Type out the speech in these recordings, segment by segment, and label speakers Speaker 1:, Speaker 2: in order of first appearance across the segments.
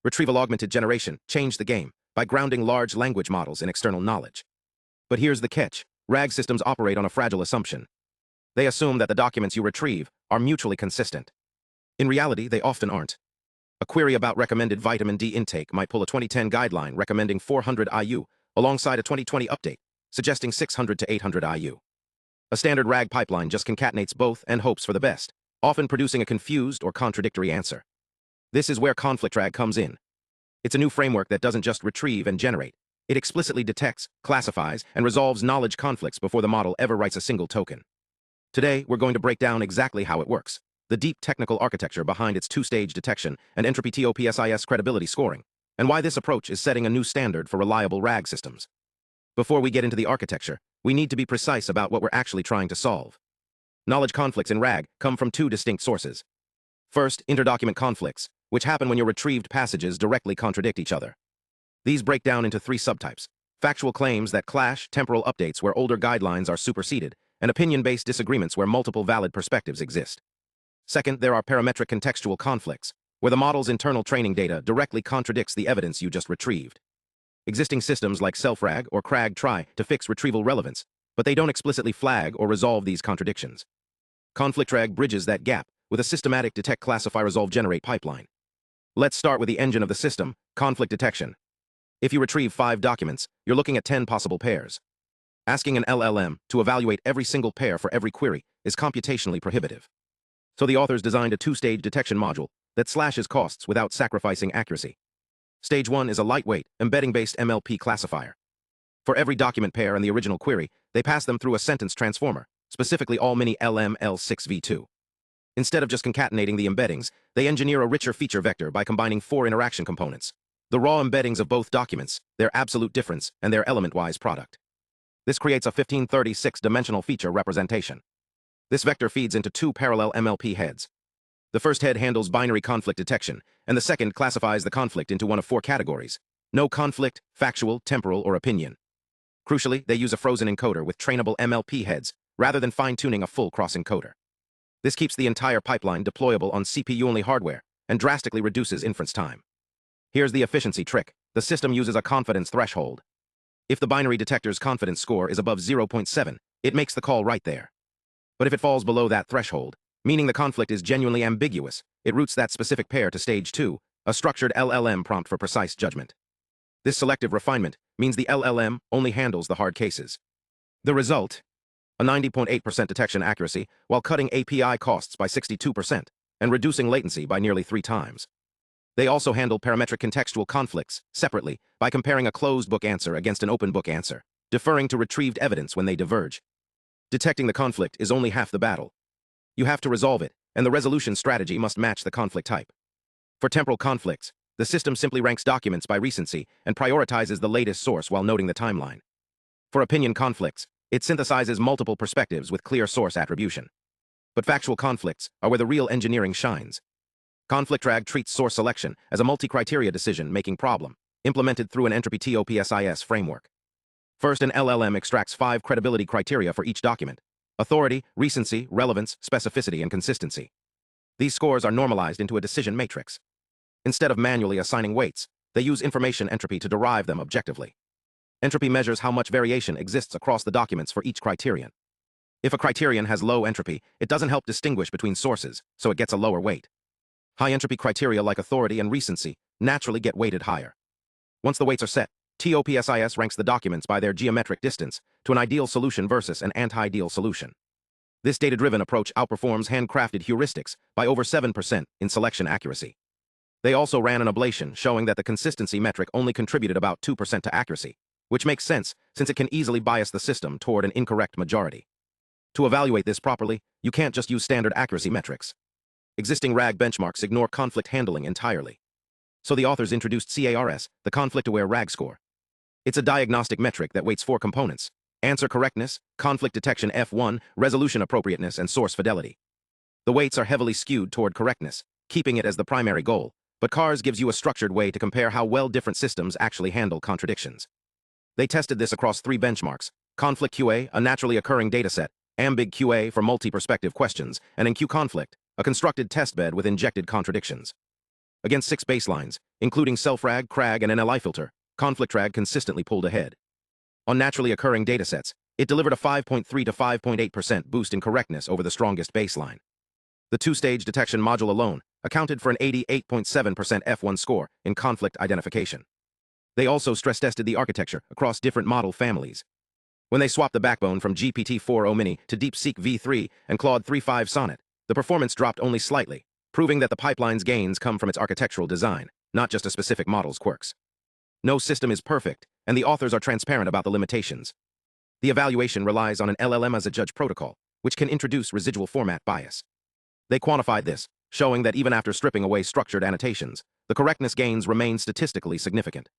Speaker 1: Retrieval-augmented generation changed the game by grounding large language models in external knowledge. But here's the catch. RAG systems operate on a fragile assumption. They assume that the documents you retrieve are mutually consistent. In reality, they often aren't. A query about recommended vitamin D intake might pull a 2010 guideline recommending 400 IU alongside a 2020 update, suggesting 600 to 800 IU. A standard RAG pipeline just concatenates both and hopes for the best, often producing a confused or contradictory answer. This is where ConflictRAG comes in. It's a new framework that doesn't just retrieve and generate. It explicitly detects, classifies, and resolves knowledge conflicts before the model ever writes a single token. Today, we're going to break down exactly how it works, the deep technical architecture behind its two-stage detection and Entropy-TOPSIS credibility scoring, and why this approach is setting a new standard for reliable RAG systems. Before we get into the architecture, we need to be precise about what we're actually trying to solve. Knowledge conflicts in RAG come from two distinct sources. First, interdocument conflicts, which happen when your retrieved passages directly contradict each other. These break down into three subtypes: factual claims that clash, temporal updates where older guidelines are superseded, and opinion-based disagreements where multiple valid perspectives exist. Second, there are parametric contextual conflicts, where the model's internal training data directly contradicts the evidence you just retrieved. Existing systems like ConflictRAG or CRAG try to fix retrieval relevance, but they don't explicitly flag or resolve these contradictions. ConflictRAG bridges that gap with a systematic detect, classify, resolve, generate pipeline. Let's start with the engine of the system, conflict detection. If you retrieve 5 documents, you're looking at 10 possible pairs. Asking an LLM to evaluate every single pair for every query is computationally prohibitive. So the authors designed a two-stage detection module that slashes costs without sacrificing accuracy. Stage 1 is a lightweight, embedding-based MLP classifier. For every document pair in the original query, they pass them through a sentence transformer, specifically all-mini LM-L6v2. Instead of just concatenating the embeddings, they engineer a richer feature vector by combining 4 interaction components: the raw embeddings of both documents, their absolute difference, and their element-wise product. This creates a 1536-dimensional feature representation. This vector feeds into 2 parallel MLP heads. The first head handles binary conflict detection, and the second classifies the conflict into one of 4 categories: no conflict, factual, temporal, or opinion. Crucially, they use a frozen encoder with trainable MLP heads, rather than fine-tuning a full cross-encoder. This keeps the entire pipeline deployable on CPU-only hardware and drastically reduces inference time. Here's the efficiency trick. The system uses a confidence threshold. If the binary detector's confidence score is above 0.7, it makes the call right there. But if it falls below that threshold, meaning the conflict is genuinely ambiguous, it routes that specific pair to stage 2, a structured LLM prompt for precise judgment. This selective refinement means the LLM only handles the hard cases. The result? A 90.8% detection accuracy while cutting API costs by 62% and reducing latency by nearly 3 times. They also handle parametric contextual conflicts separately by comparing a closed book answer against an open book answer, deferring to retrieved evidence when they diverge. Detecting the conflict is only half the battle. You have to resolve it, and the resolution strategy must match the conflict type. For temporal conflicts, the system simply ranks documents by recency and prioritizes the latest source while noting the timeline. For opinion conflicts, it synthesizes multiple perspectives with clear source attribution. But factual conflicts are where the real engineering shines. ConflictRAG treats source selection as a multi-criteria decision-making problem, implemented through an Entropy-TOPSIS framework. First, an LLM extracts 5 credibility criteria for each document: authority, recency, relevance, specificity, and consistency. These scores are normalized into a decision matrix. Instead of manually assigning weights, they use information entropy to derive them objectively. Entropy measures how much variation exists across the documents for each criterion. If a criterion has low entropy, it doesn't help distinguish between sources, so it gets a lower weight. High entropy criteria like authority and recency naturally get weighted higher. Once the weights are set, TOPSIS ranks the documents by their geometric distance to an ideal solution versus an anti-ideal solution. This data-driven approach outperforms handcrafted heuristics by over 7% in selection accuracy. They also ran an ablation showing that the consistency metric only contributed about 2% to accuracy, which makes sense since it can easily bias the system toward an incorrect majority. To evaluate this properly, you can't just use standard accuracy metrics. Existing RAG benchmarks ignore conflict handling entirely. So the authors introduced CARS, the conflict-aware RAG score. It's a diagnostic metric that weights 4 components: answer correctness, conflict detection F1, resolution appropriateness, and source fidelity. The weights are heavily skewed toward correctness, keeping it as the primary goal, but CARS gives you a structured way to compare how well different systems actually handle contradictions. They tested this across 3 benchmarks: Conflict QA, a naturally occurring dataset; Ambig QA for multi-perspective questions; and InQ Conflict, a constructed testbed with injected contradictions. Against 6 baselines, including self-RAG, CRAG, and NLI filter, ConflictRAG consistently pulled ahead. On naturally occurring datasets, it delivered a 5.3 to 5.8% boost in correctness over the strongest baseline. The two-stage detection module alone accounted for an 88.7% F1 score in conflict identification. They also stress-tested the architecture across different model families. When they swapped the backbone from GPT-4o Mini to DeepSeek v3 and Claude 3.5 Sonnet, the performance dropped only slightly, proving that the pipeline's gains come from its architectural design, not just a specific model's quirks. No system is perfect, and the authors are transparent about the limitations. The evaluation relies on an LLM as a judge protocol, which can introduce residual format bias. They quantified this, showing that even after stripping away structured annotations, the correctness gains remain statistically significant.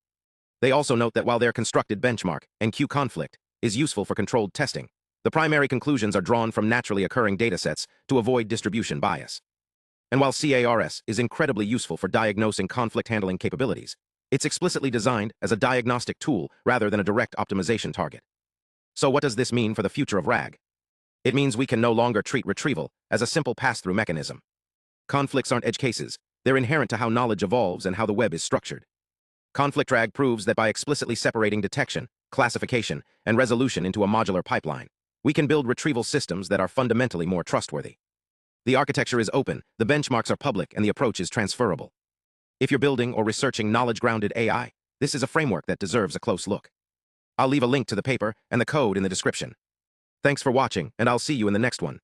Speaker 1: They also note that while their constructed benchmark, NQ conflict, is useful for controlled testing, the primary conclusions are drawn from naturally occurring datasets to avoid distribution bias. And while CARS is incredibly useful for diagnosing conflict handling capabilities, it's explicitly designed as a diagnostic tool rather than a direct optimization target. So what does this mean for the future of RAG? It means we can no longer treat retrieval as a simple pass-through mechanism. Conflicts aren't edge cases, they're inherent to how knowledge evolves and how the web is structured. ConflictRAG proves that by explicitly separating detection, classification, and resolution into a modular pipeline, we can build retrieval systems that are fundamentally more trustworthy. The architecture is open, the benchmarks are public, and the approach is transferable. If you're building or researching knowledge-grounded AI, this is a framework that deserves a close look. I'll leave a link to the paper and the code in the description. Thanks for watching, and I'll see you in the next one.